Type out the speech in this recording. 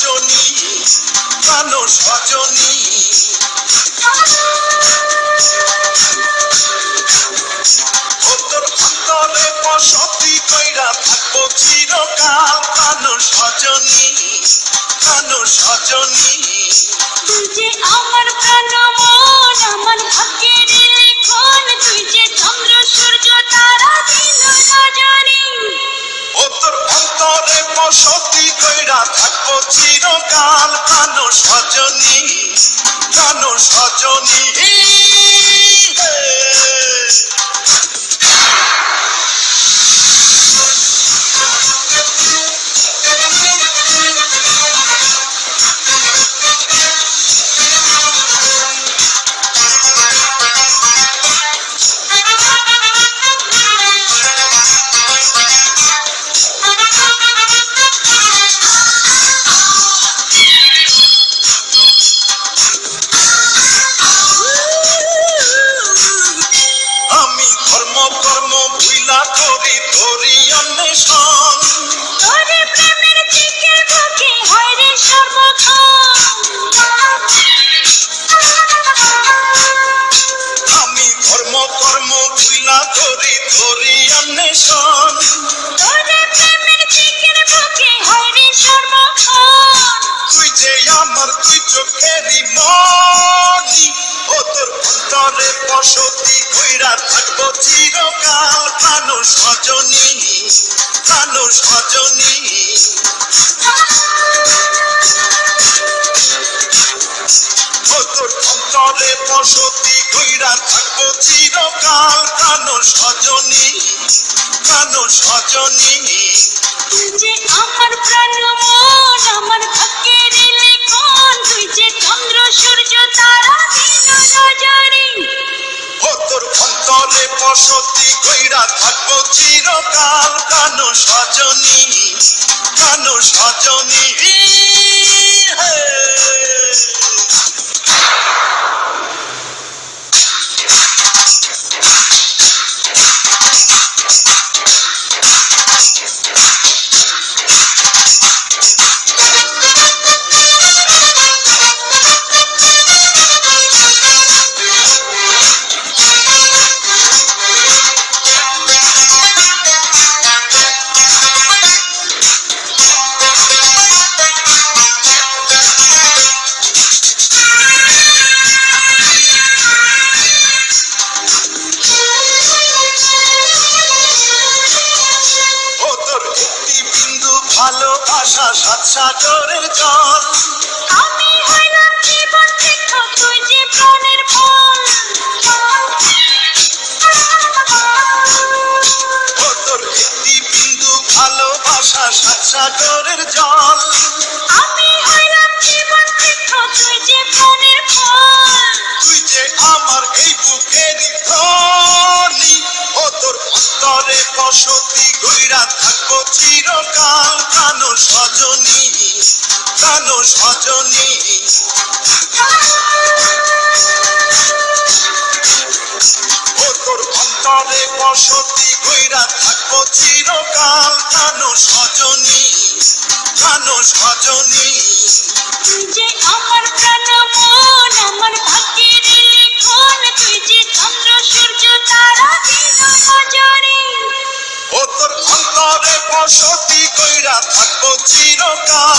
সজনী প্রাণ সজনী ও তোর অন্তরে বসতি কইরা থাকবো চিরকাল প্রাণ সজনী প্রাণ সজনী তুই যে আমার প্রাণ মন আমার ভাগ্যের লিখন তুই যে চন্দ্র সূর্য তারা দিন রজনী ও তোর অন্তরে বসতি কইরা থাকবো চিরকাল প্রাণ সজনী প্রাণ সজনী কর্ম ভুইলা করি তোরি অন্বেষণ তোরে প্রেমের চিকে বুকে হয় রে সর্বক্ষণ আমি কর্ম ভুইলা করি তোরি অন্বেষণ তোরে প্রেমের চিকে বুকে হয় রে সর্বক্ষণ তুই যে আমার তুই চোখেরই মনি ও তোর অন্তরে বসতি কইরা থাকবো চিরকাল প্রাণ সজনী প্রাণ সজনী ও তোর অন্তরে বসতি কইরা থাকবো চিরকাল প্রাণ সজনী প্রাণ সজনী তুই যে আমার প্রাণ মন আমার ভাগ্যের লিখন তুই যে চন্দ্র সূর্য তারা দিন রজনী ও তোর অন্তরে বসতি কইরা থাকবো চিরকাল প্রাণ সজনী প্রাণ সজনী ভালোবাসা সাত সাগরের জল আমি হইলাম জীবন বৃক্ষ তুই যে প্রাণের ফল ও তোর একটি বিন্দু ভালোবাসা সাত সাগরের জল আমি হইলাম জীবন বৃক্ষ তুই যে প্রাণের ফল তুই যে আমার এই বুকেরই ধনী ও তোর অন্তরে বসতি কইরা থাকবো চিরকাল প্রাণ সজনী প্রাণ সজনী ও তোর অন্তরে বসতি কইরা থাকবো চিরকাল প্রাণ সজনী প্রাণ সজনী তুই যে আমার প্রাণ মন আমার ভাগ্যের লিখন তুই যে চন্দ্র সূর্য তারা দিন রজনী ও তোর অন্তরে বসতি কইরা থাকবো চিরকাল